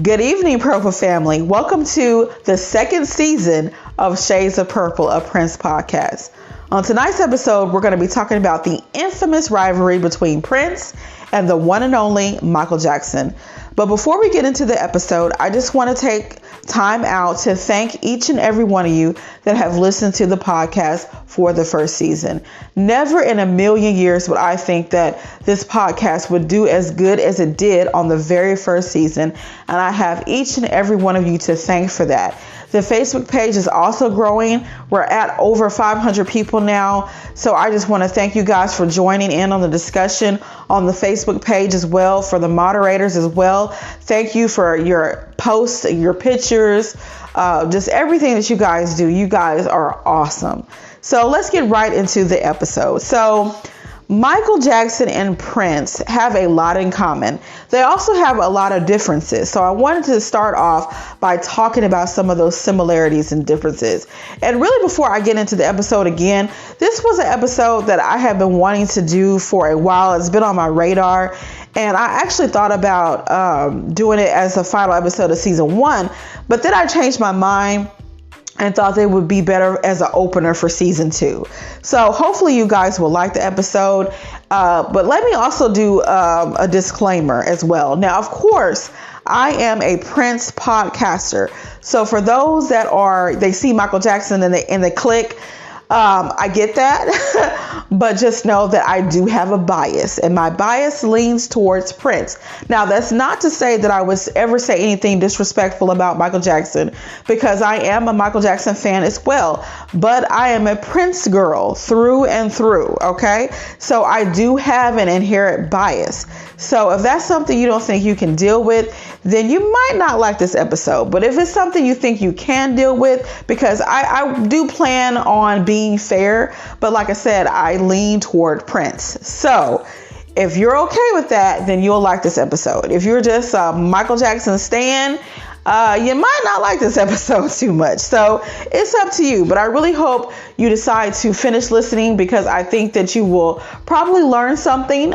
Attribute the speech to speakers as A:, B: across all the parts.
A: Good evening, Purple family. Welcome to the second season of Shades of Purple, a Prince podcast. On tonight's episode, we're going to be talking about the infamous rivalry between Prince and the one and only Michael Jackson. But before we get into the episode, I just want to take time out to thank each and every one of you that have listened to the podcast for the first season. Never in a million years would I think that this podcast would do as good as it did on the very first season. And I have each and every one of you to thank for that. The Facebook page is also growing. We're at over 500 people now. So I just want to thank you guys for joining in on the discussion on the Facebook page as well, for the moderators as well. Thank you for your posts, your pictures, just everything that you guys do. You guys are awesome. So let's get right into the episode. So Michael Jackson and Prince have a lot in common. They also have a lot of differences. So I wanted to start off by talking about some of those similarities and differences. And really, before I get into the episode again, this was an episode that I have been wanting to do for a while. It's been on my radar. And I actually thought about doing it as the final episode of season 1. But then I changed my mind and thought they would be better as an opener for season 2. So hopefully you guys will like the episode. But let me also do a disclaimer as well. Now, of course, I am a Prince podcaster. So for those that they see Michael Jackson and they click, I get that, but just know that I do have a bias, and my bias leans towards Prince. Now, that's not to say that I would ever say anything disrespectful about Michael Jackson, because I am a Michael Jackson fan as well, but I am a Prince girl through and through. Okay. So I do have an inherent bias. So if that's something you don't think you can deal with, then you might not like this episode. But if it's something you think you can deal with, because I do plan on being fair, but like I said, I lean toward Prince. So if you're okay with that, then you'll like this episode. If you're just a Michael Jackson stan, you might not like this episode too much. So it's up to you. But I really hope you decide to finish listening, because I think that you will probably learn something,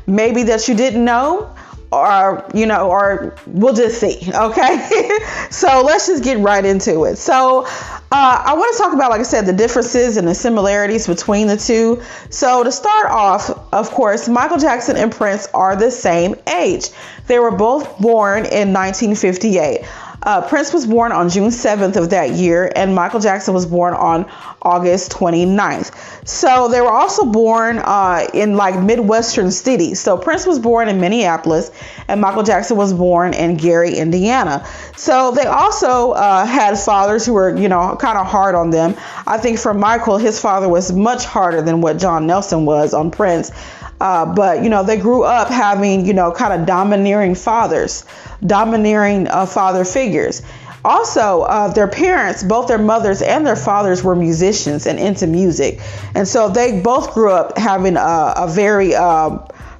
A: maybe that you didn't know, or we'll just see. Okay. So let's just get right into it. So I want to talk about, like I said, the differences and the similarities between the two. So to start off, of course, Michael Jackson and Prince are the same age. They were both born in 1958. Prince was born on June 7th of that year, and Michael Jackson was born on August 29th. So they were also born in like Midwestern cities. So Prince was born in Minneapolis, and Michael Jackson was born in Gary, Indiana. So they also had fathers who were, kind of hard on them. I think for Michael, his father was much harder than what John Nelson was on Prince. But they grew up having, kind of domineering father figures. Also, their parents, both their mothers and their fathers, were musicians and into music. And so they both grew up having a very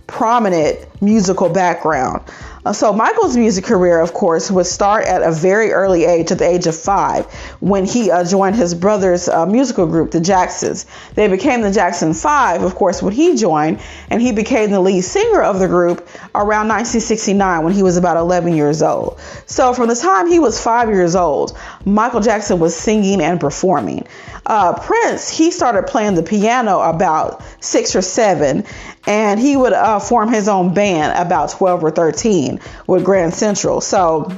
A: prominent musical background. So Michael's music career, of course, would start at a very early age, at the age of 5, when he joined his brother's musical group, the Jacksons. They became the Jackson 5, of course, when he joined, and he became the lead singer of the group around 1969, when he was about 11 years old. So from the time he was 5 years old, Michael Jackson was singing and performing. Prince, he started playing the piano about 6 or 7, and he would form his own band about 12 or 13 with Grand Central. So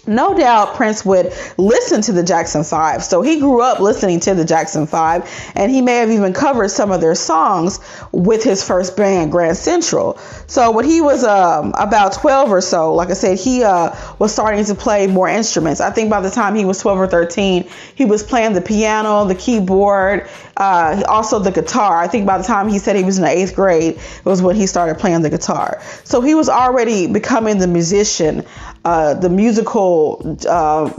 A: no doubt Prince would listen to the Jackson 5. So he grew up listening to the Jackson 5, and he may have even covered some of their songs with his first band, Grand Central. So when he was about 12 or so, like I said, he was starting to play more instruments. I think by the time he was 12 or 13, he was playing the piano, the keyboard, also the guitar. I think by the time he said he was in the 8th grade, it was when he started playing the guitar. So he was already becoming the musician, the musical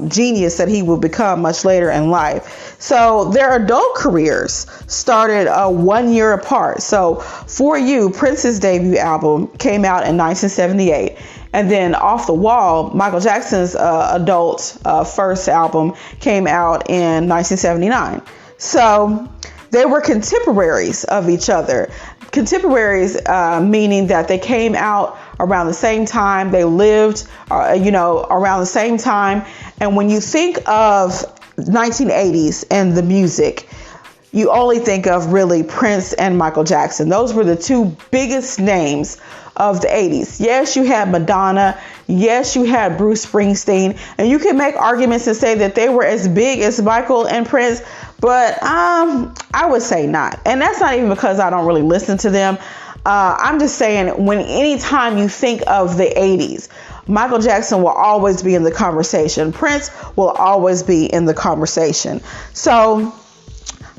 A: genius that he would become much later in life. So their adult careers started 1 year apart. So For You, Prince's debut album, came out in 1978. And then Off the Wall, Michael Jackson's adult first album, came out in 1979. So they were contemporaries of each other. Contemporaries meaning that they came out around the same time. They lived, around the same time. And when you think of 1980s and the music, you only think of really Prince and Michael Jackson. Those were the two biggest names of the 80s. Yes, you had Madonna. Yes, you had Bruce Springsteen. And you can make arguments and say that they were as big as Michael and Prince, but I would say not. And that's not even because I don't really listen to them. I'm just saying, anytime you think of the 80s, Michael Jackson will always be in the conversation. Prince will always be in the conversation. So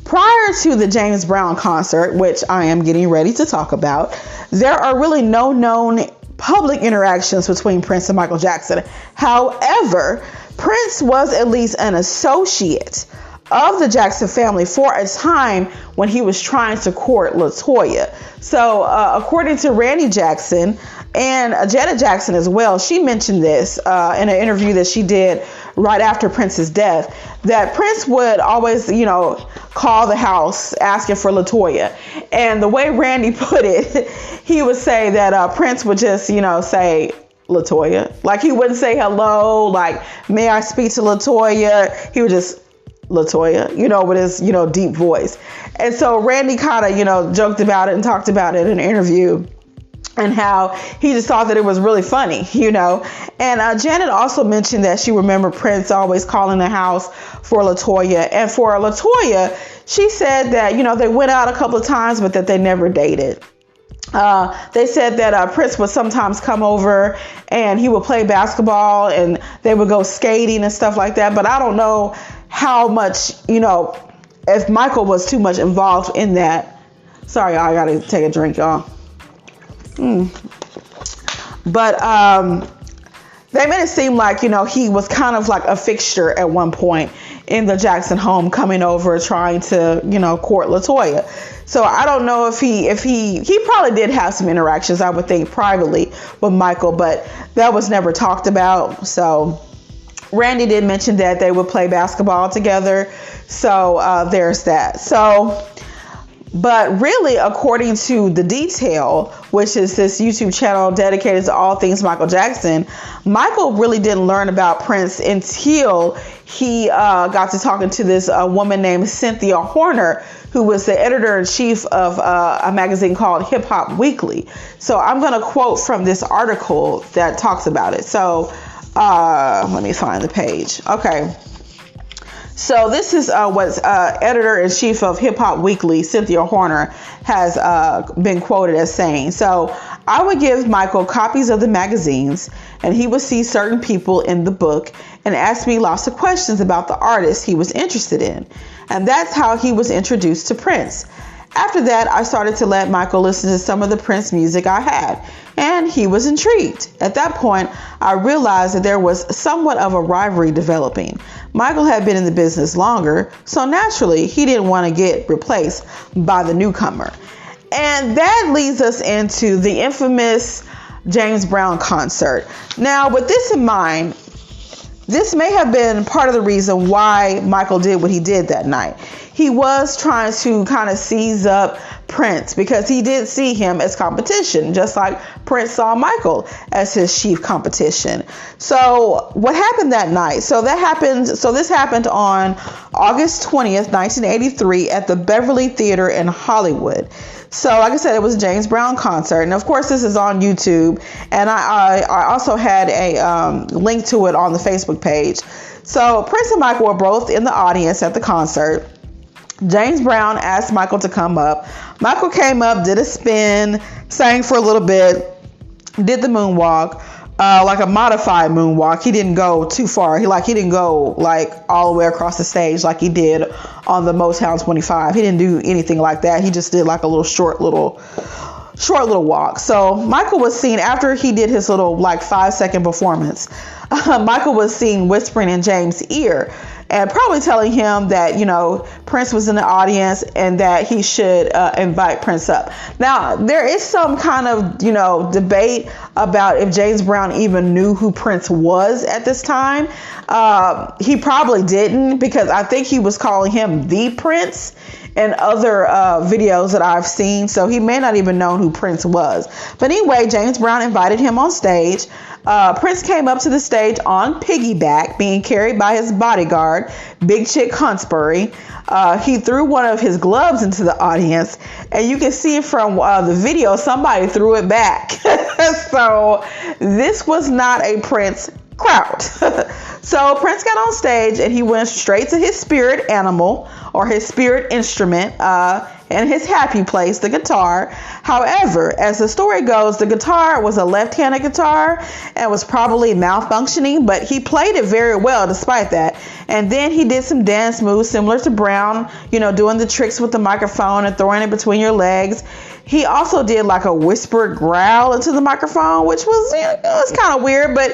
A: prior to the James Brown concert, which I am getting ready to talk about, there are really no known public interactions between Prince and Michael Jackson. However, Prince was at least an associate of the Jackson family for a time when he was trying to court LaToya. So according to Randy Jackson and Janet Jackson as well, she mentioned this in an interview that she did right after Prince's death, that Prince would always, call the house asking for LaToya. And the way Randy put it, he would say that Prince would just, say LaToya. Like, he wouldn't say hello, like, may I speak to LaToya? He would just, LaToya, with his, deep voice. And so Randy kind of, joked about it and talked about it in an interview, and how he just thought that it was really funny, And Janet also mentioned that she remembered Prince always calling the house for LaToya. And for LaToya, she said that, they went out a couple of times, but that they never dated. They said that Prince would sometimes come over and he would play basketball and they would go skating and stuff like that. But I don't know how much, if Michael was too much involved in that. Sorry, y'all, I got to take a drink, y'all. But they made it seem like, he was kind of like a fixture at one point in the Jackson home, coming over trying to, court LaToya. So I don't know if he probably did have some interactions, I would think, privately with Michael, but that was never talked about. So Randy did mention that they would play basketball together. So there's that. But really, according to The Detail, which is this YouTube channel dedicated to all things Michael Jackson, Michael really didn't learn about Prince until he got to talking to this woman named Cynthia Horner, who was the editor-in-chief of a magazine called Hip Hop Weekly. So I'm going to quote from this article that talks about it. So let me find the page. Okay. So this is what editor-in-chief of Hip Hop Weekly, Cynthia Horner, has been quoted as saying. So, I would give Michael copies of the magazines, and he would see certain people in the book and ask me lots of questions about the artists he was interested in. And that's how he was introduced to Prince. After that, I started to let Michael listen to some of the Prince music I had, and he was intrigued. At that point, I realized that there was somewhat of a rivalry developing. Michael had been in the business longer, so naturally, he didn't want to get replaced by the newcomer. And that leads us into the infamous James Brown concert. Now, with this in mind, this may have been part of the reason why Michael did what he did that night. He was trying to kind of seize up Prince because he did see him as competition, just like Prince saw Michael as his chief competition. So what happened that night? So this happened on August 20th, 1983 at the Beverly Theater in Hollywood. So like I said, it was a James Brown concert. And of course, this is on YouTube. And I also had a link to it on the Facebook page. So Prince and Michael were both in the audience at the concert. James Brown asked Michael to come up. Michael came up, did a spin, sang for a little bit, did the moonwalk, like a modified moonwalk. He didn't go too far. He didn't go like all the way across the stage like he did on the Motown 25. He didn't do anything like that. He just did like a little short little walk. So Michael was seen after he did his little like 5-second performance. Michael was seen whispering in James' ear and probably telling him that, Prince was in the audience and that he should invite Prince up. Now, there is some kind of, debate about if James Brown even knew who Prince was at this time. He probably didn't, because I think he was calling him the Prince in other videos that I've seen, so he may not even know who Prince was. But anyway, James Brown invited him on stage. Prince came up to the stage on piggyback, being carried by his bodyguard, Big Chick Huntsbury. He threw one of his gloves into the audience, and you can see from the video, somebody threw it back. So this was not a Prince crowd. So Prince got on stage and he went straight to his spirit animal, or his spirit instrument, and his happy place, the guitar. However, as the story goes, the guitar was a left-handed guitar and was probably malfunctioning, but he played it very well despite that. And then he did some dance moves similar to Brown, doing the tricks with the microphone and throwing it between your legs. He also did like a whispered growl into the microphone, which was, it's kind of weird, but,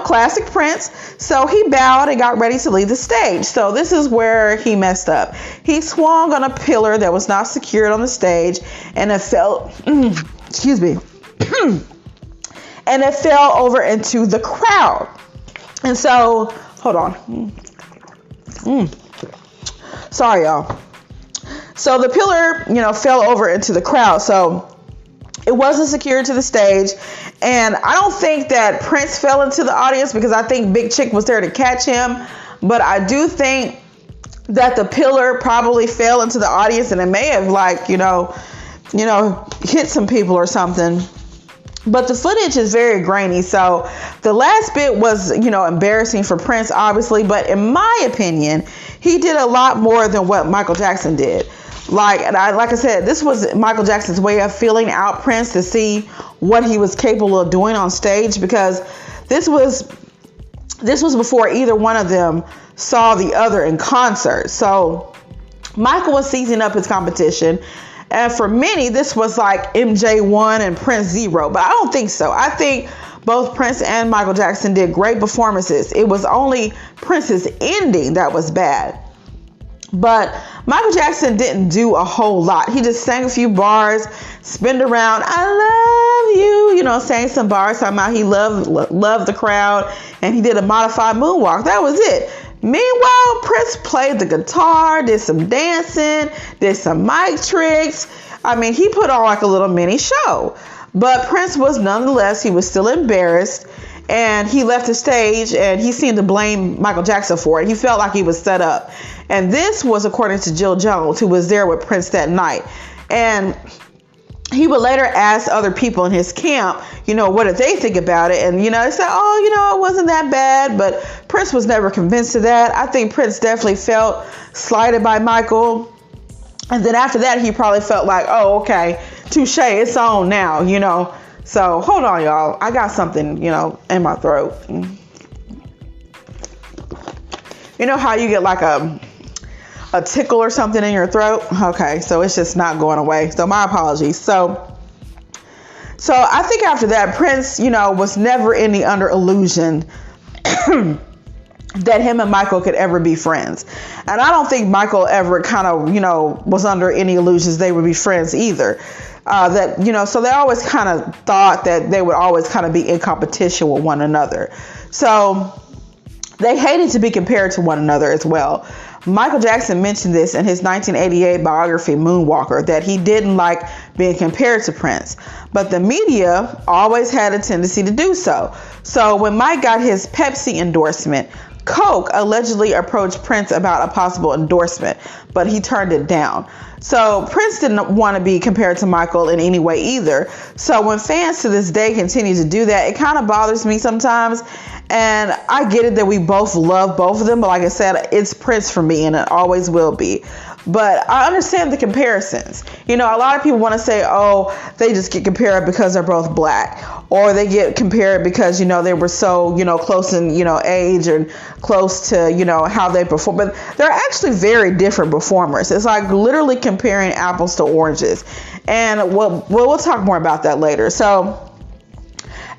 A: classic Prince. So he bowed and got ready to leave the stage. So this is where he messed up. He swung on a pillar that was not secured on the stage, and it fell, excuse me, and it fell over into the crowd. And so, hold on. Sorry, y'all. So the pillar, fell over into the crowd. So it wasn't secured to the stage. And I don't think that Prince fell into the audience, because I think Big Chick was there to catch him. But I do think that the pillar probably fell into the audience, and it may have hit some people or something. But the footage is very grainy. So the last bit was, embarrassing for Prince, obviously. But in my opinion, he did a lot more than what Michael Jackson did. Like I said, this was Michael Jackson's way of feeling out Prince to see what he was capable of doing on stage, because this was before either one of them saw the other in concert. So Michael was seizing up his competition. And for many, this was like MJ1 and Prince 0. But I don't think so. I think both Prince and Michael Jackson did great performances. It was only Prince's ending that was bad. But Michael Jackson didn't do a whole lot. He just sang a few bars, spinned around, I love you, sang some bars, talking about he loved the crowd, and he did a modified moonwalk. That was it. Meanwhile, Prince played the guitar, did some dancing, did some mic tricks. I mean, he put on like a little mini show. But Prince was nonetheless, he was still embarrassed. And he left the stage, and he seemed to blame Michael Jackson for it. He felt like he was set up. And this was according to Jill Jones, who was there with Prince that night. And he would later ask other people in his camp, what did they think about it? And, they said, it wasn't that bad. But Prince was never convinced of that. I think Prince definitely felt slighted by Michael. And then after that, he probably felt like, oh, okay, touche, it's on now, So hold on, y'all. I got something, in my throat. You know how you get like a tickle or something in your throat? Okay, so it's just not going away. So my apologies. So I think after that, Prince, was never under illusion that him and Michael could ever be friends. And I don't think Michael ever kind of, was under any illusions they would be friends either. So they always kind of thought that they would always kind of be in competition with one another. So they hated to be compared to one another as well. Michael Jackson mentioned this in his 1988 biography, Moonwalker, that he didn't like being compared to Prince. But the media always had a tendency to do so. So when Mike got his Pepsi endorsement, Coke allegedly approached Prince about a possible endorsement, but he turned it down. So Prince didn't want to be compared to Michael in any way either. So when fans to this day continue to do that, it kind of bothers me sometimes. And I get it that we both love both of them. But like I said, it's Prince for me, and it always will be. But I understand the comparisons. A lot of people want to say, oh, they just get compared because they're both black. Or they get compared because, they were so, close in, age and close to, how they perform. But they're actually very different performers. It's like literally comparing apples to oranges. And we'll talk more about that later. So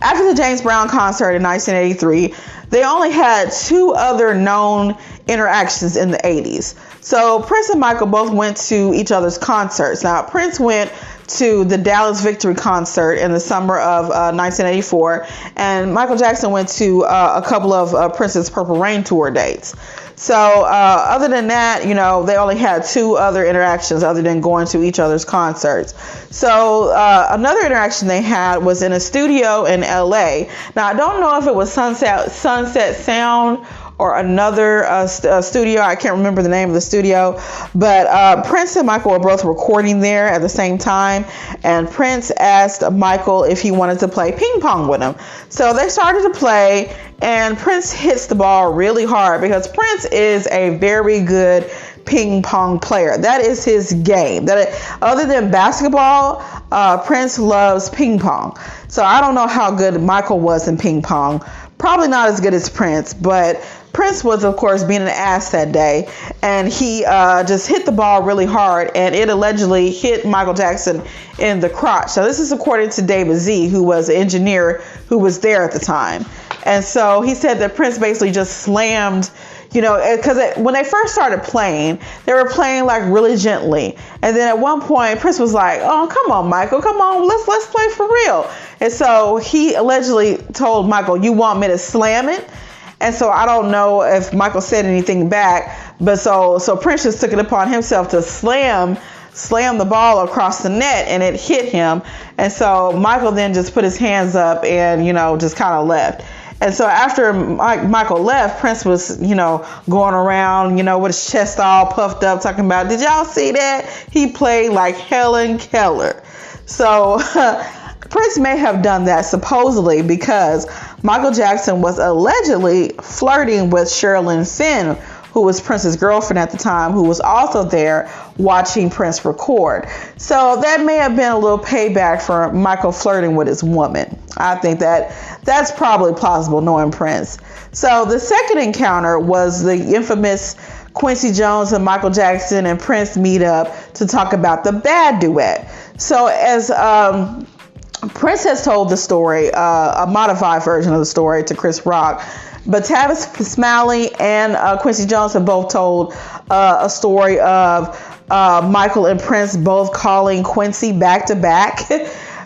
A: after the James Brown concert in 1983, they only had 2 other known interactions in the 80s. So Prince and Michael both went to each other's concerts. Now, Prince went to the Dallas Victory concert in the summer of 1984, and Michael Jackson went to a couple of Prince's Purple Rain tour dates. So other than that, you know, they only had 2 other interactions other than going to each other's concerts. So another interaction they had was in a studio in LA. Now, I don't know if it was Sunset Sound or another studio. I can't remember the name of the studio, but Prince and Michael were both recording there at the same time, and Prince asked Michael if he wanted to play ping pong with him. So they started to play, and Prince hits the ball really hard because Prince is a very good ping pong player. That is his game. Other than basketball, Prince loves ping pong. So I don't know how good Michael was in ping pong. Probably not as good as Prince, but Prince was, of course, being an ass that day, and he just hit the ball really hard, and it allegedly hit Michael Jackson in the crotch. Now, this is according to David Z., who was an engineer who was there at the time. And so he said that Prince basically just slammed, you know, because when they first started playing, they were playing like really gently. And then at one point, Prince was like, "Oh, come on, Michael, come on, let's play for real." And so he allegedly told Michael, "You want me to slam it?" And so I don't know if Michael said anything back, but so Prince just took it upon himself to slam the ball across the net, and it hit him. And so Michael then just put his hands up and, you know, just kind of left. And so after Michael left, Prince was, you know, going around, you know, with his chest all puffed up, talking about, "Did y'all see that? He played like Helen Keller." So Prince may have done that supposedly because Michael Jackson was allegedly flirting with Sherilyn Fenn, who was Prince's girlfriend at the time, who was also there watching Prince record. So that may have been a little payback for Michael flirting with his woman. I think that's probably plausible, knowing Prince. So the second encounter was the infamous Quincy Jones and Michael Jackson and Prince meet up to talk about the Bad duet. So as Prince has told the story, a modified version of the story to Chris Rock, but Tavis Smiley and Quincy Jones have both told a story of Michael and Prince both calling Quincy back to back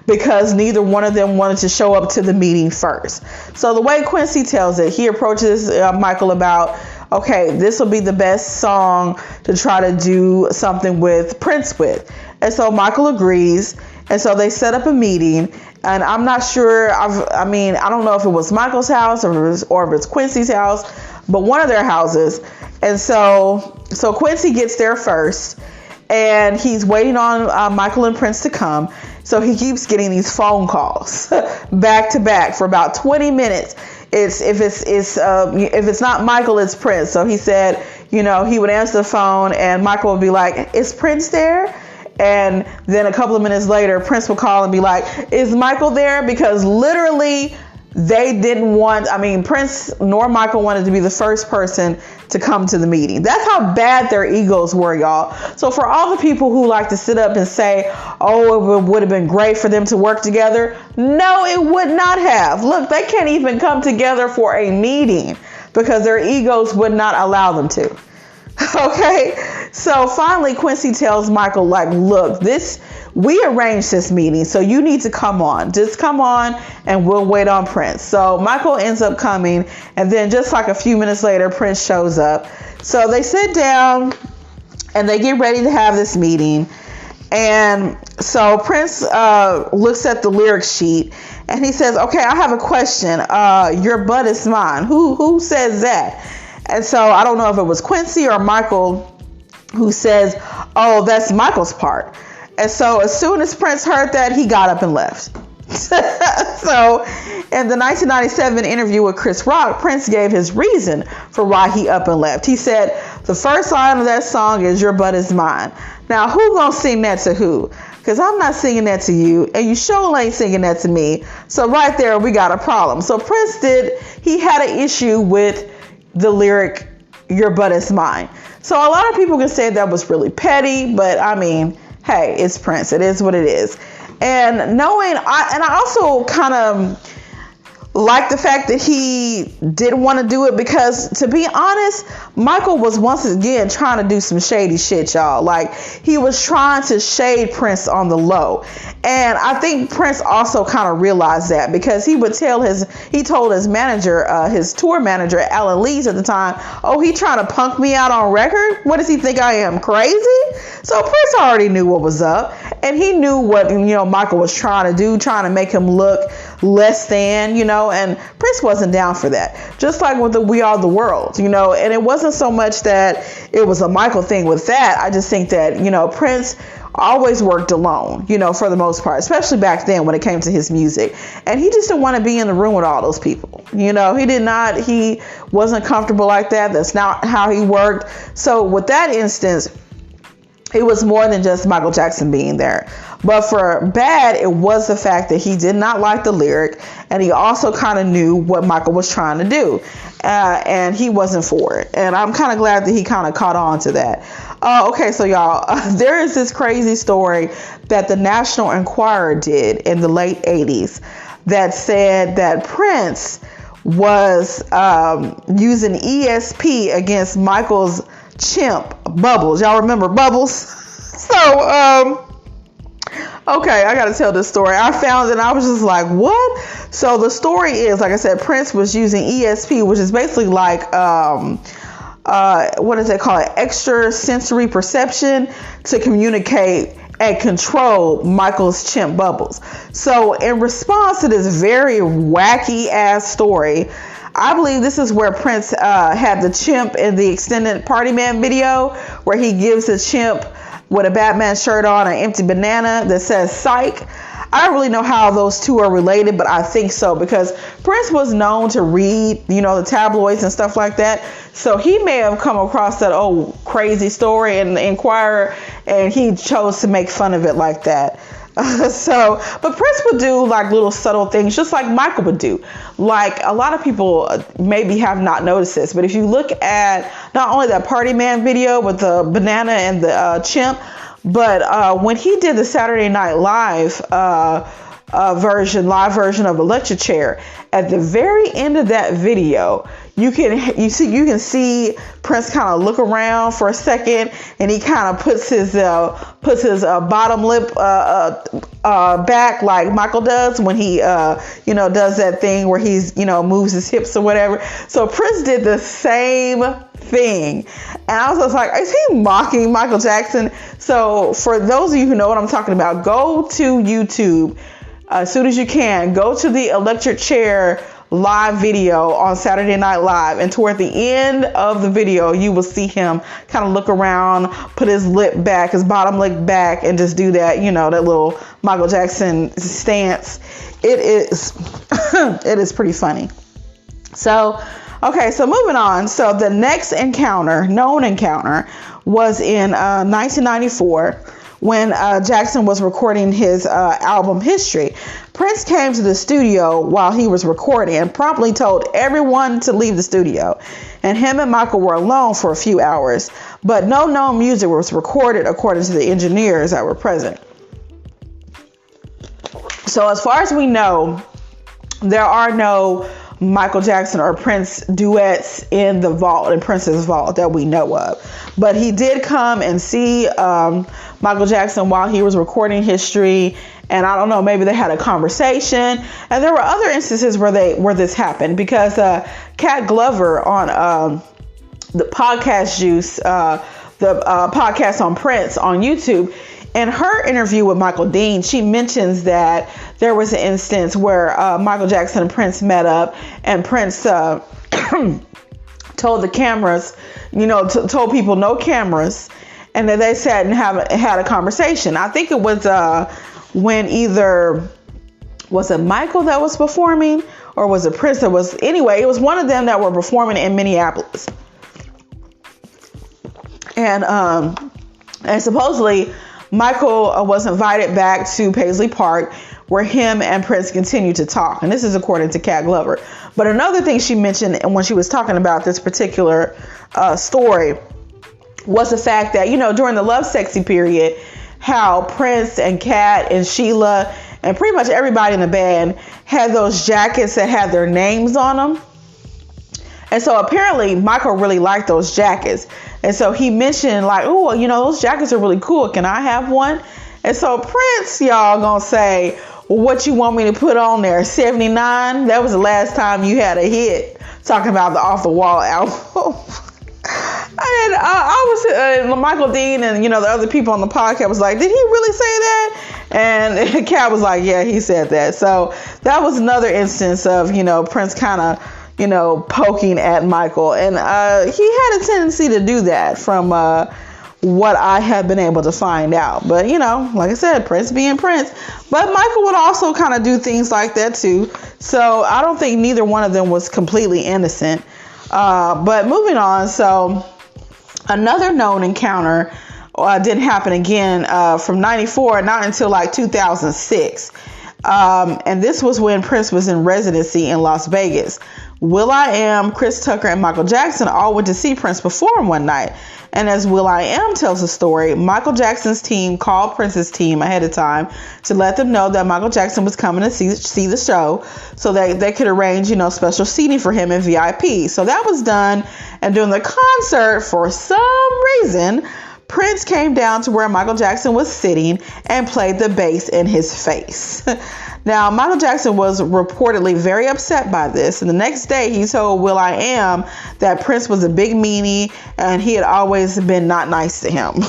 A: because neither one of them wanted to show up to the meeting first. So the way Quincy tells it, he approaches Michael about, okay, this will be the best song to try to do something with Prince with. And so Michael agrees. And so they set up a meeting, and I'm not sure. I don't know if it was Michael's house or if it's Quincy's house, but one of their houses. And so Quincy gets there first, and he's waiting on Michael and Prince to come. So he keeps getting these phone calls back to back for about 20 minutes. If it's not Michael, it's Prince. So he said, you know, he would answer the phone, and Michael would be like, "Is Prince there?" And then a couple of minutes later, Prince would call and be like, "Is Michael there?" Because literally they didn't want, Prince nor Michael wanted to be the first person to come to the meeting. That's how bad their egos were, y'all. So for all the people who like to sit up and say, "Oh, it would have been great for them to work together," no, it would not have. Look, they can't even come together for a meeting because their egos would not allow them to. Okay, so finally Quincy tells Michael, like, "Look, we arranged this meeting, so you need to come on. Just come on and we'll wait on Prince." So Michael ends up coming, and then just like a few minutes later, Prince shows up. So they sit down and they get ready to have this meeting. And so Prince looks at the lyric sheet and he says, "Okay, I have a question. Your butt is mine." Who says that? And so I don't know if it was Quincy or Michael who says, "Oh, that's Michael's part." And so as soon as Prince heard that, he got up and left. So in the 1997 interview with Chris Rock, Prince gave his reason for why he up and left. He said, "The first line of that song is 'Your butt is mine.' Now, who gonna sing that to who? Because I'm not singing that to you, and you sure ain't singing that to me. So right there, we got a problem." So Prince he had an issue with the lyric, "Your butt is mine." So a lot of people can say that was really petty, but hey, it's Prince. It is what it is. And I also kind of like the fact that he didn't want to do it, because to be honest, Michael was once again trying to do some shady shit, y'all. Like, he was trying to shade Prince on the low. And I think Prince also kind of realized that, because he told his manager, his tour manager, Alan Lees at the time, oh, he trying to punk me out on record? What does he think I am, crazy? So Prince already knew what was up, and he knew what, Michael was trying to do, trying to make him look less than, and Prince wasn't down for that. Just like with the We Are the World, and it wasn't so much that it was a Michael thing with that. I just think that, Prince always worked alone, for the most part, especially back then when it came to his music. And he just didn't want to be in the room with all those people. He wasn't comfortable like that. That's not how he worked. So with that instance, it was more than just Michael Jackson being there. But for Bad, it was the fact that he did not like the lyric, and he also kind of knew what Michael was trying to do, and he wasn't for it. And I'm kind of glad that he kind of caught on to that. Okay, so y'all, there is this crazy story that the National Enquirer did in the late 80s that said that Prince was using ESP against Michael's chimp, Bubbles. Y'all remember Bubbles? So, okay, I got to tell this story. I found it and I was just like, what? So the story is, like I said, Prince was using ESP, which is basically like, what is it called? Extra sensory perception to communicate and control Michael's chimp Bubbles. So in response to this very wacky ass story, I believe this is where Prince had the chimp in the extended Party Man video, where he gives the chimp with a Batman shirt on an empty banana that says psych. I don't really know how those two are related, but I think so, because Prince was known to read, the tabloids and stuff like that. So he may have come across that old crazy story in the Enquirer, and he chose to make fun of it like that. But Prince would do like little subtle things, just like Michael would do. Like, a lot of people maybe have not noticed this, but if you look at not only that Party Man video with the banana and the chimp, but when he did the Saturday Night Live version of Electric Chair, at the very end of that video, you can see Prince kind of look around for a second, and he kind of puts his bottom lip back like Michael does when he does that thing where he's moves his hips or whatever. So Prince did the same thing, and I was just like, is he mocking Michael Jackson? So for those of you who know what I'm talking about, go to YouTube as soon as you can. Go to the Electric Chair live video on Saturday Night Live, and toward the end of the video, you will see him kind of look around, put his lip back, his bottom lip back, and just do that, that little Michael Jackson stance. It is pretty funny. So, okay, so moving on. So the next known encounter was in 1994. When Jackson was recording his album History. Prince came to the studio while he was recording and promptly told everyone to leave the studio. And him and Michael were alone for a few hours, but no known music was recorded according to the engineers that were present. So as far as we know, there are no Michael Jackson or Prince duets in the vault, in Prince's vault, that we know of. But he did come and see Michael Jackson while he was recording History, and I don't know, maybe they had a conversation. And there were other instances where this happened, because Kat Glover on the Podcast Juice, the podcast on Prince on YouTube, in her interview with Michael Dean, she mentions that there was an instance where Michael Jackson and Prince met up, and Prince told the cameras, told people no cameras, and then they sat and had a conversation. I think it was when was it Michael that was performing, or was it Prince that was? Anyway, it was one of them that were performing in Minneapolis, and supposedly Michael was invited back to Paisley Park, where him and Prince continued to talk. And this is according to Kat Glover. But another thing she mentioned when she was talking about this particular story was the fact that, during the Love Sexy period, how Prince and Kat and Sheila and pretty much everybody in the band had those jackets that had their names on them. And so apparently Michael really liked those jackets. And so he mentioned like, oh, you know, those jackets are really cool. Can I have one? And so Prince, y'all, gonna say, well, what you want me to put on there? 79? That was the last time you had a hit, talking about the Off the Wall album. And I was Michael Dean and, you know, the other people on the podcast was like, did he really say that? And Kat was like, yeah, he said that. So that was another instance of, you know, Prince kind of, you know, poking at Michael. And he had a tendency to do that from what I have been able to find out. But, you know, like I said, Prince being Prince. But Michael would also kind of do things like that too. So I don't think neither one of them was completely innocent. But moving on, so another known encounter didn't happen again from 94, not until like 2006. And this was when Prince was in residency in Las Vegas. will.i.am, Chris Tucker, and Michael Jackson all went to see Prince perform one night. And as will.i.am tells the story, Michael Jackson's team called Prince's team ahead of time to let them know that Michael Jackson was coming to see the show so that they could arrange, you know, special seating for him in VIP. So that was done. And during the concert, for some reason, Prince came down to where Michael Jackson was sitting and played the bass in his face. Now, Michael Jackson was reportedly very upset by this. And the next day he told will.i.am that Prince was a big meanie and he had always been not nice to him.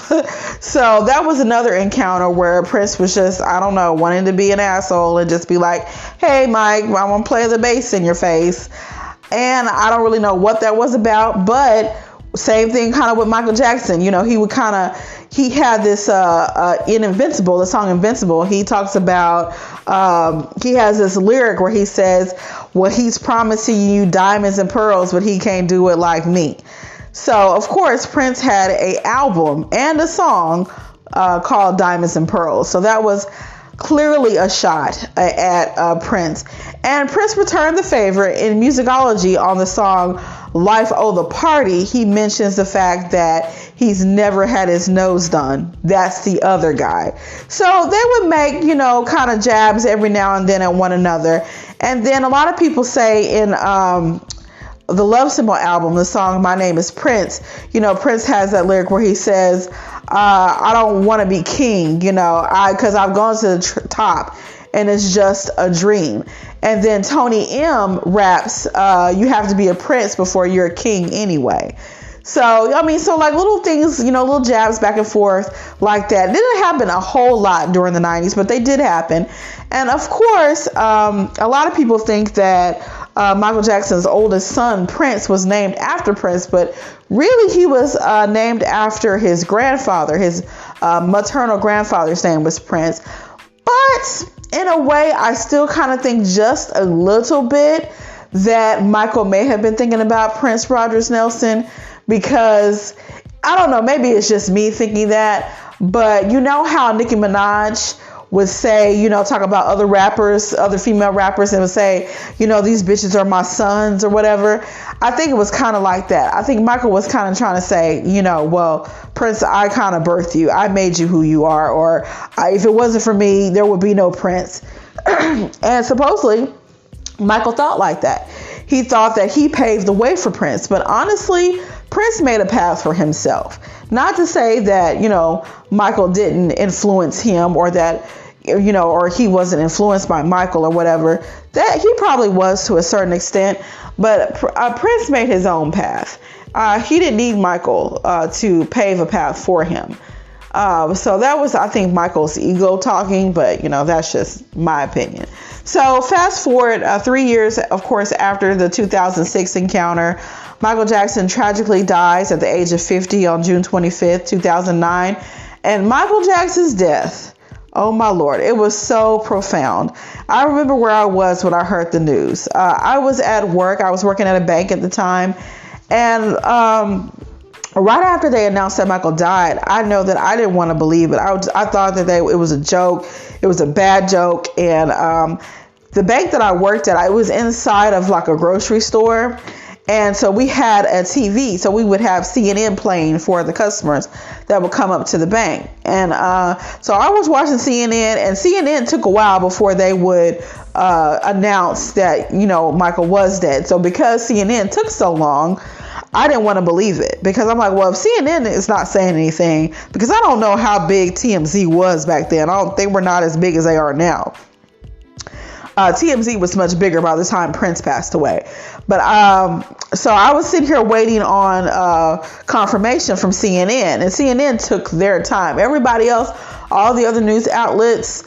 A: So that was another encounter where Prince was just, I don't know, wanting to be an asshole and just be like, hey, Mike, I want to play the bass in your face. And I don't really know what that was about, but same thing kind of with Michael Jackson. You know, he had this in Invincible, the song Invincible. He talks about, he has this lyric where he says, well, he's promising you diamonds and pearls, but he can't do it like me. So, of course, Prince had an album and a song called Diamonds and Pearls. So that was clearly a shot at Prince. And Prince returned the favor in musicology on the song Life Oh the Party. He mentions the fact that he's never had his nose done. That's the other guy. So they would make, you know, kind of jabs every now and then at one another. And then a lot of people say in the Love Symbol album, the song My Name is Prince, you know, Prince has that lyric where he says, I don't want to be king, you know, because I've gone to the top and it's just a dream. And then Tony M raps, you have to be a prince before you're a king anyway. So, I mean, so like little things, you know, little jabs back and forth like that. It didn't happen a whole lot during the 90s, but they did happen. And of course, a lot of people think that Michael Jackson's oldest son, Prince, was named after Prince, but really he was named after his grandfather. His maternal grandfather's name was Prince. But in a way, I still kind of think just a little bit that Michael may have been thinking about Prince Rogers Nelson, because I don't know, maybe it's just me thinking that, but you know how Nicki Minaj would say, you know, talk about other rappers, other female rappers, and would say, you know, these bitches are my sons or whatever. I think it was kind of like that. I think Michael was kind of trying to say, you know, well, Prince, I kind of birthed you. I made you who you are. Or if it wasn't for me, there would be no Prince. And supposedly, Michael thought like that. He thought that he paved the way for Prince. But honestly, Prince made a path for himself. Not to say that, you know, Michael didn't influence him, or that, you know, or he wasn't influenced by Michael or whatever. That he probably was to a certain extent, but Prince made his own path. He didn't need Michael to pave a path for him. So that was, I think, Michael's ego talking, but, you know, that's just my opinion. So fast forward 3 years, of course, after the 2006 encounter, Michael Jackson tragically dies at the age of 50 on June 25th, 2009. And Michael Jackson's death, oh my Lord, it was so profound. I remember where I was when I heard the news. I was at work. I was working at a bank at the time. And right after they announced that Michael died, I know that I didn't want to believe it. I thought that it was a joke. It was a bad joke. And the bank that I worked at, I was inside of like a grocery store. And so we had a TV, so we would have CNN playing for the customers that would come up to the bank. And so I was watching CNN, and CNN took a while before they would announce that, Michael was dead. So because CNN took so long, I didn't want to believe it, because I'm like, well, if CNN is not saying anything, because I don't know how big TMZ was back then. They were not as big as they are now. TMZ was much bigger by the time Prince passed away. But so I was sitting here waiting on confirmation from CNN, and CNN took their time. Everybody else, all the other news outlets,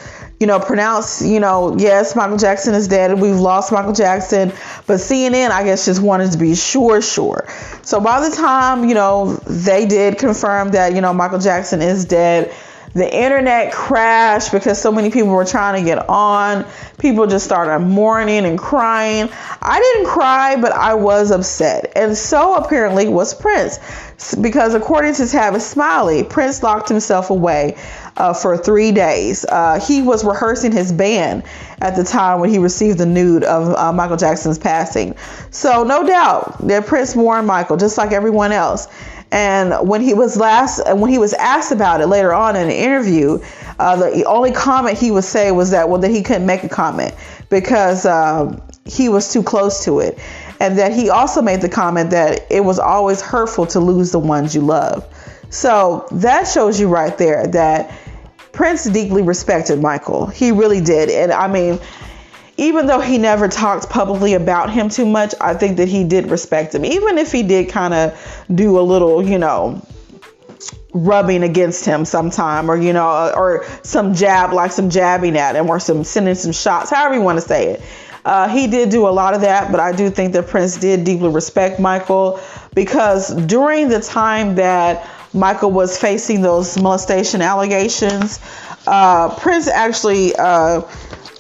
A: pronounced, yes, Michael Jackson is dead and we've lost Michael Jackson. But CNN, I guess, just wanted to be sure. So by the time, they did confirm that, Michael Jackson is dead, the internet crashed because so many people were trying to get on. People just started mourning and crying. I didn't cry, but I was upset. And so apparently was Prince, because according to Tavis Smiley, Prince locked himself away for 3 days. He was rehearsing his band at the time when he received the news of Michael Jackson's passing. So no doubt that Prince mourned Michael just like everyone else. And when he was asked about it later on in an interview, the only comment he would say was that he couldn't make a comment because he was too close to it. And that he also made the comment that it was always hurtful to lose the ones you love. So that shows you right there that Prince deeply respected Michael. He really did. And I mean, even though he never talked publicly about him too much, I think that he did respect him. Even if he did kind of do a little, rubbing against him sometime, or, or some jabbing at him, or sending some shots, however you want to say it. He did do a lot of that, but I do think that Prince did deeply respect Michael, because during the time that Michael was facing those molestation allegations, Prince actually,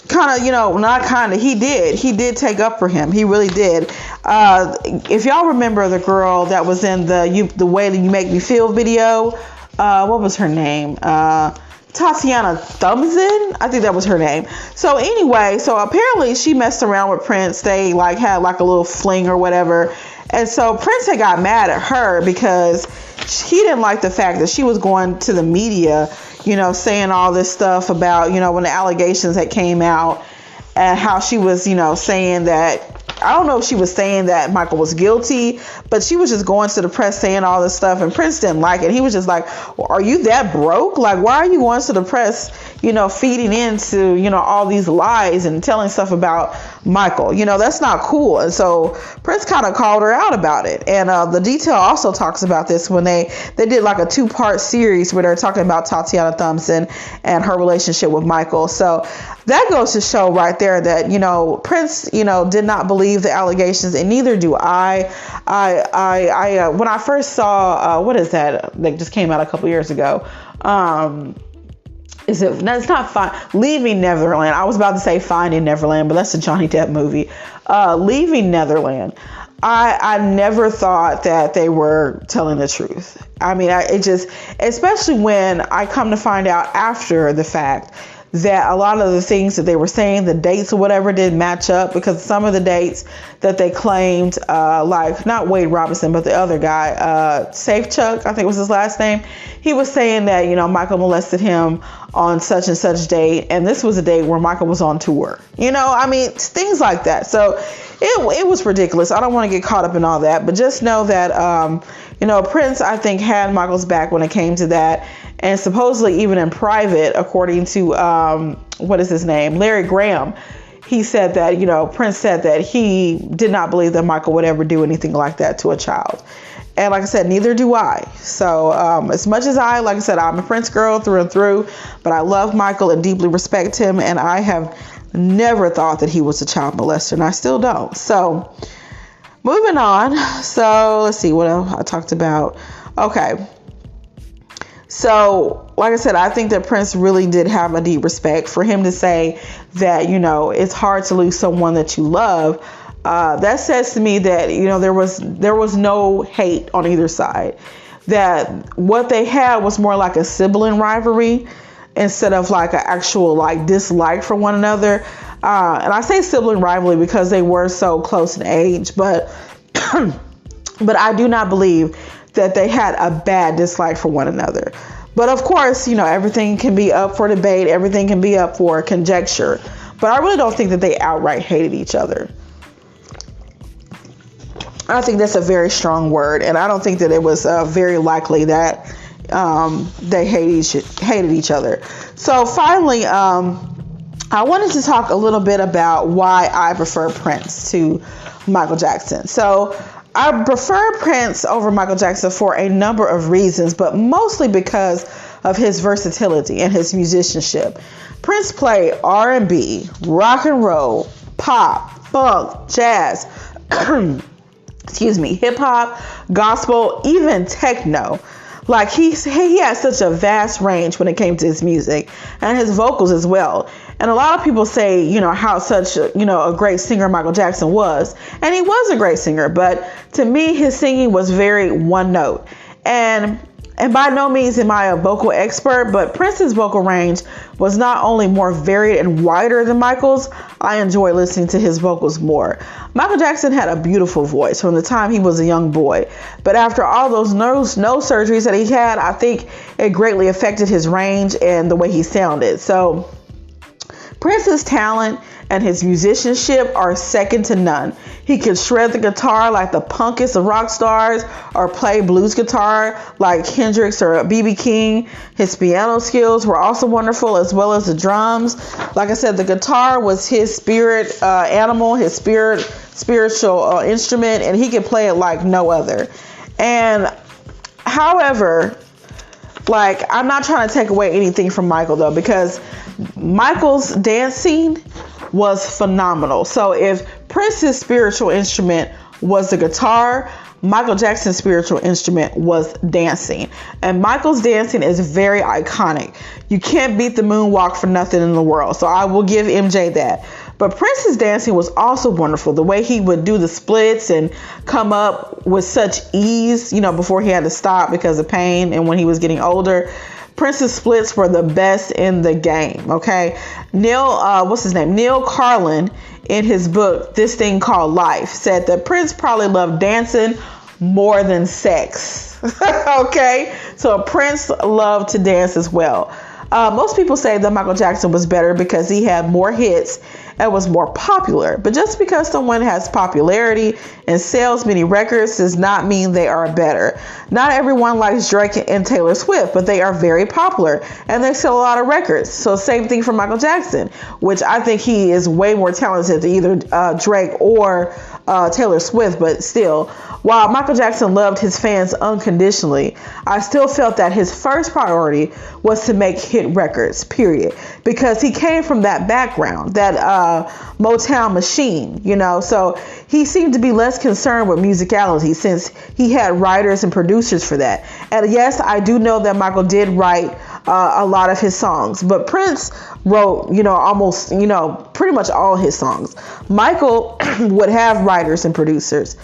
A: he did take up for him. He really did. If y'all remember the girl that was in the Way That You Make Me Feel video, what was her name? Tatiana Thumbsin, I think that was her name. So anyway, apparently she messed around with Prince. They had a little fling or whatever. And so Prince had got mad at her because he didn't like the fact that she was going to the media, saying all this stuff about, when the allegations had came out, and how she was, saying that, I don't know if she was saying that Michael was guilty, but she was just going to the press saying all this stuff, and Prince didn't like it. He was just like, well, are you that broke? Like, why are you going to the press, feeding into, all these lies and telling stuff about Michael? That's not cool. And so Prince kind of called her out about it. And the Detail also talks about this when they did a 2-part series where they're talking about Tatiana Thumbsin and her relationship with Michael. So that goes to show right there that, Prince, did not believe the allegations, and neither do I. When I first saw, what is that just came out a couple years ago? It's not Leaving Neverland. I was about to say Finding Neverland, but that's a Johnny Depp movie. Leaving Neverland. I never thought that they were telling the truth. I mean, especially when I come to find out after the fact that a lot of the things that they were saying, the dates or whatever, didn't match up, because some of the dates that they claimed, not Wade Robinson, but the other guy, Safe Chuck, I think was his last name. He was saying that, Michael molested him on such and such date, and this was a date where Michael was on tour. Things like that. So it was ridiculous. I don't want to get caught up in all that, but just know that, Prince, I think, had Michael's back when it came to that. And supposedly even in private, according to, what is his name? Larry Graham, he said that, Prince said that he did not believe that Michael would ever do anything like that to a child. And like I said, neither do I. So as much as I'm a Prince girl through and through, but I love Michael and deeply respect him. And I have never thought that he was a child molester, and I still don't. So moving on. So let's see what else I talked about. Okay. So, like I said, I think that Prince really did have a deep respect. For him to say that, it's hard to lose someone that you love, that says to me that, there was no hate on either side. That what they had was more like a sibling rivalry instead of an actual dislike for one another. And I say sibling rivalry because they were so close in age, but But I do not believe that they had a bad dislike for one another. But of course, everything can be up for debate. Everything can be up for conjecture. But I really don't think that they outright hated each other. I think that's a very strong word. And I don't think that it was very likely that they hated each other. So finally, I wanted to talk a little bit about why I prefer Prince to Michael Jackson. So I prefer Prince over Michael Jackson for a number of reasons, but mostly because of his versatility and his musicianship. Prince played R&B, rock and roll, pop, funk, jazz, hip hop, gospel, even techno. Like he had such a vast range when it came to his music and his vocals as well. And a lot of people say, how such, a great singer Michael Jackson was. And he was a great singer. But to me, his singing was very one note. And by no means am I a vocal expert, but Prince's vocal range was not only more varied and wider than Michael's, I enjoy listening to his vocals more. Michael Jackson had a beautiful voice from the time he was a young boy, but after all those nose surgeries that he had, I think it greatly affected his range and the way he sounded. So Prince's talent and his musicianship are second to none. He could shred the guitar like the punkest of rock stars or play blues guitar like Hendrix or B.B. King. His piano skills were also wonderful, as well as the drums. Like I said, the guitar was his spirit animal, his spiritual instrument, and he could play it like no other. And however, I'm not trying to take away anything from Michael though, because Michael's dance scene was phenomenal. So if Prince's spiritual instrument was the guitar, Michael Jackson's spiritual instrument was dancing. And Michael's dancing is very iconic. You can't beat the moonwalk for nothing in the world. So I will give MJ that. But Prince's dancing was also wonderful. The way he would do the splits and come up with such ease, before he had to stop because of pain and when he was getting older. Prince's splits were the best in the game. Okay. Neil Carlin, in his book, This Thing Called Life, said that Prince probably loved dancing more than sex. Okay. So Prince loved to dance as well. Most people say that Michael Jackson was better because he had more hits and was more popular. But just because someone has popularity and sells many records does not mean they are better. Not everyone likes Drake and Taylor Swift, but they are very popular and they sell a lot of records. So same thing for Michael Jackson, which I think he is way more talented than either Drake or Taylor Swift, but still, while Michael Jackson loved his fans unconditionally, I still felt that his first priority was to make hit records, period, because he came from that background, that Motown machine, so he seemed to be less concerned with musicality since he had writers and producers for that. And yes, I do know that Michael did write a lot of his songs, but Prince wrote, almost, pretty much all his songs. Michael would have writers and producers.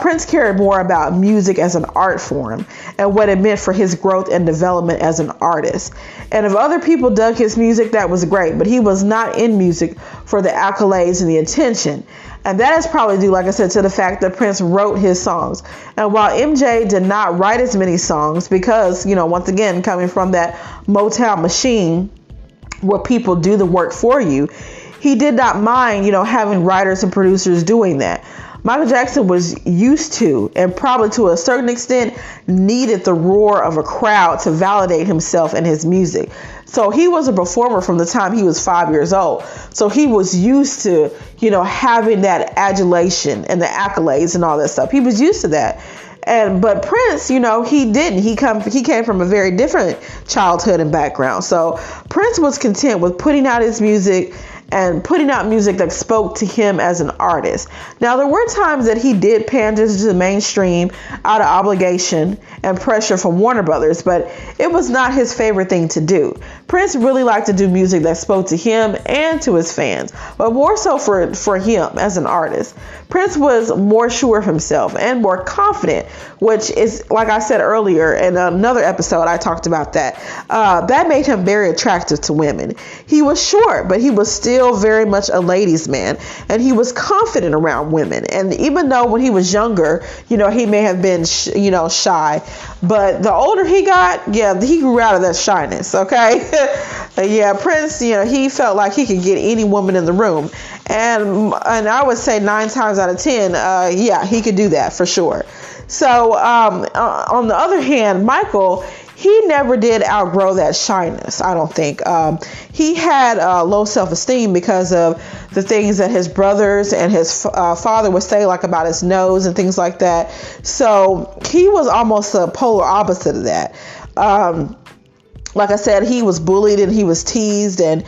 A: Prince cared more about music as an art form and what it meant for his growth and development as an artist. And if other people dug his music, that was great, but he was not in music for the accolades and the attention. And that is probably due, like I said, to the fact that Prince wrote his songs. And while MJ did not write as many songs because, once again, coming from that Motown machine where people do the work for you, he did not mind, having writers and producers doing that. Michael Jackson was used to, and probably to a certain extent, needed the roar of a crowd to validate himself and his music. So he was a performer from the time he was 5 years old. So he was used to, having that adulation and the accolades and all that stuff. He was used to that. But Prince, he didn't. He came from a very different childhood and background. So Prince was content with putting out his music and putting out music that spoke to him as an artist. Now, there were times that he did pander to the mainstream out of obligation and pressure from Warner Brothers, but it was not his favorite thing to do. Prince really liked to do music that spoke to him and to his fans, but more so for him as an artist. Prince was more sure of himself and more confident, which is, like I said earlier in another episode, I talked about that. That made him very attractive to women. He was short, but he was still still very much a ladies' man, and he was confident around women. And even though when he was younger, he may have been, shy, but the older he got, he grew out of that shyness. Okay. Prince, he felt like he could get any woman in the room. And I would say 9 times out of 10, he could do that for sure. So on the other hand, Michael, he never did outgrow that shyness, I don't think. He had low self-esteem because of the things that his brothers and his father would say, like about his nose and things like that. So he was almost a polar opposite of that. Like I said, he was bullied and he was teased, and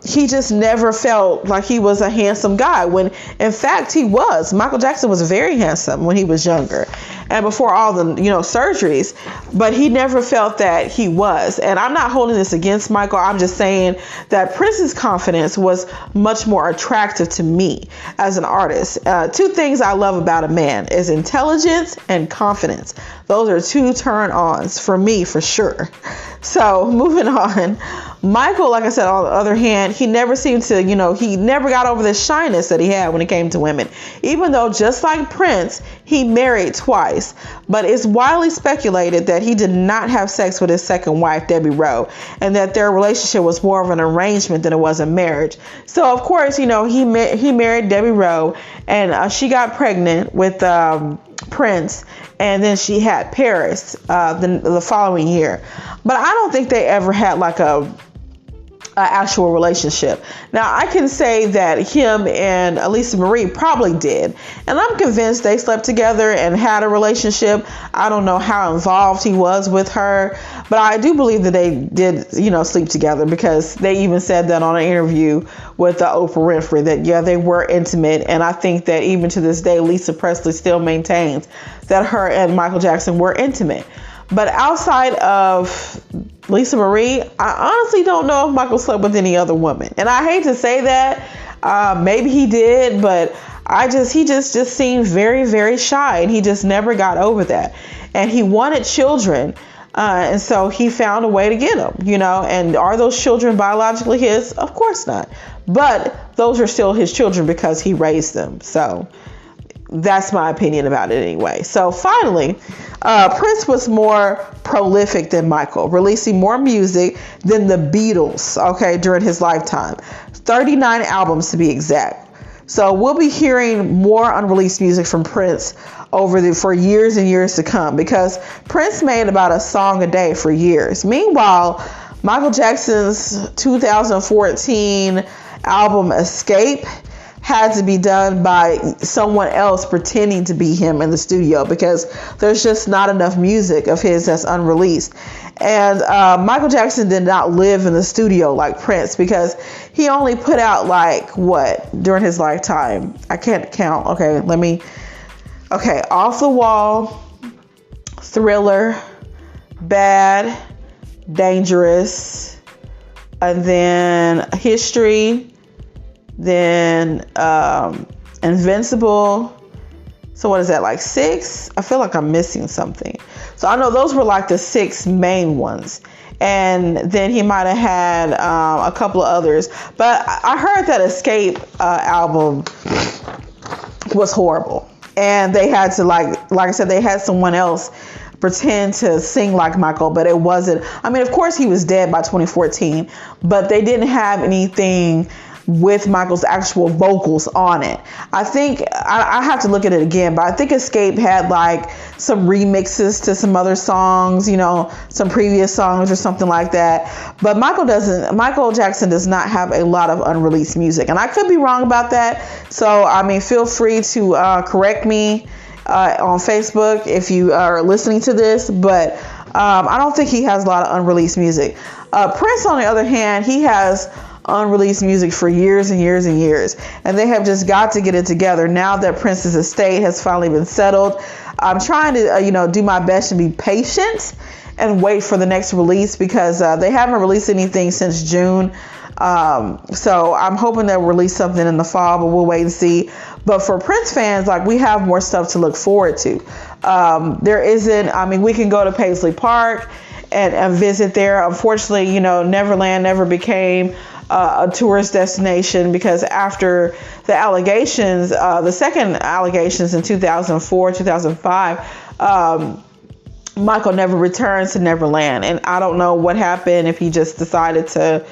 A: he just never felt like he was a handsome guy, when in fact he was. Michael Jackson was very handsome when he was younger and before all the surgeries, but he never felt that he was. And I'm not holding this against Michael. I'm just saying that Prince's confidence was much more attractive to me as an artist. 2 things I love about a man is intelligence and confidence. Those are 2 turn-ons for me, for sure. So moving on, Michael, like I said, on the other hand, he never seemed to, he never got over the shyness that he had when it came to women, even though just like Prince, he married twice. But it's widely speculated that he did not have sex with his second wife, Debbie Rowe, and that their relationship was more of an arrangement than it was a marriage. So, of course, he married Debbie Rowe, and she got pregnant with Prince, and then she had Paris the following year. But I don't think they ever had like a actual relationship. Now, I can say that him and Lisa Marie probably did, and I'm convinced they slept together and had a relationship. I don't know how involved he was with her, but I do believe that they did, sleep together, because they even said that on an interview with Oprah Winfrey, that they were intimate. And I think that even to this day, Lisa Presley still maintains that her and Michael Jackson were intimate. But outside of Lisa Marie, I honestly don't know if Michael slept with any other woman. And I hate to say that. Maybe he did, but he just seemed very, very shy, and he just never got over that. And he wanted children. And so he found a way to get them, and are those children biologically his? Of course not. But those are still his children because he raised them. So that's my opinion about it anyway. So finally, Prince was more prolific than Michael, releasing more music than the Beatles, during his lifetime. 39 albums to be exact. So we'll be hearing more unreleased music from Prince for years and years to come, because Prince made about a song a day for years. Meanwhile, Michael Jackson's 2014 album Escape had to be done by someone else pretending to be him in the studio, because there's just not enough music of his that's unreleased. And Michael Jackson did not live in the studio like Prince, because he only put out during his lifetime? I can't count. Off the Wall, Thriller, Bad, Dangerous, and then History, then Invincible. So what is that, 6? I feel like I'm missing something. So I know those were the 6 main ones. And then he might have had a couple of others. But I heard that Escape album was horrible. And they had to, like I said, they had someone else pretend to sing like Michael, but it wasn't. I mean, of course he was dead by 2014, but they didn't have anything with Michael's actual vocals on it. I think I have to look at it again, but I think Escape had some remixes to some other songs, some previous songs or something like that. But Michael Jackson does not have a lot of unreleased music, and I could be wrong about that. So feel free to correct me on Facebook if you are listening to this, but I don't think he has a lot of unreleased music. Prince, on the other hand, he has unreleased music for years and years and years, and they have just got to get it together now that Prince's estate has finally been settled. I'm trying to do my best to be patient and wait for the next release, because they haven't released anything since June. So I'm hoping they'll release something in the fall, but we'll wait and see. But for Prince fans, we have more stuff to look forward to. There isn't, we can go to Paisley Park and visit there. Unfortunately, Neverland never became a tourist destination, because after the allegations, the second allegations in 2004, 2005, Michael never returned to Neverland. And I don't know what happened, if he just decided to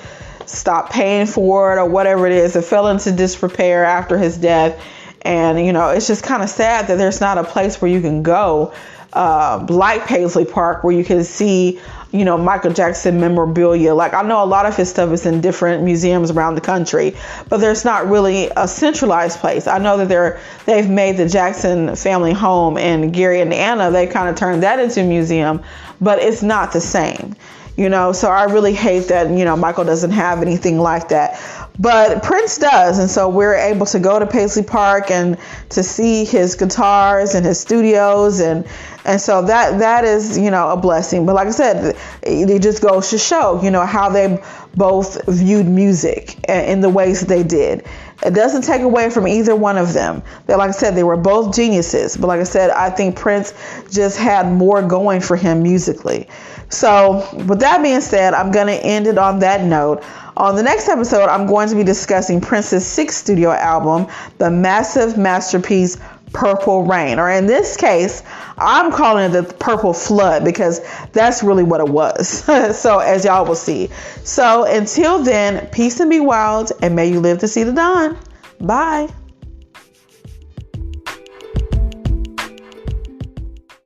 A: stop paying for it or whatever it is. It fell into disrepair after his death. And, it's just kind of sad that there's not a place where you can go like Paisley Park, where you can see, Michael Jackson memorabilia. Like, I know a lot of his stuff is in different museums around the country, but there's not really a centralized place. I know that they've made the Jackson family home in Gary, Indiana. They kind of turned that into a museum, but it's not the same. So I really hate that, Michael doesn't have anything like that. But Prince does. And so we're able to go to Paisley Park and to see his guitars and his studios. And so that is, a blessing. But like I said, it just goes to show, how they both viewed music in the ways that they did. It doesn't take away from either one of them. Like I said, they were both geniuses. But like I said, I think Prince just had more going for him musically. So with that being said, I'm going to end it on that note. On the next episode, I'm going to be discussing Prince's sixth studio album, the massive masterpiece, Purple Rain. Or in this case, I'm calling it the Purple Flood, because that's really what it was. So as y'all will see. So until then, peace and be wild, and may you live to see the dawn. Bye.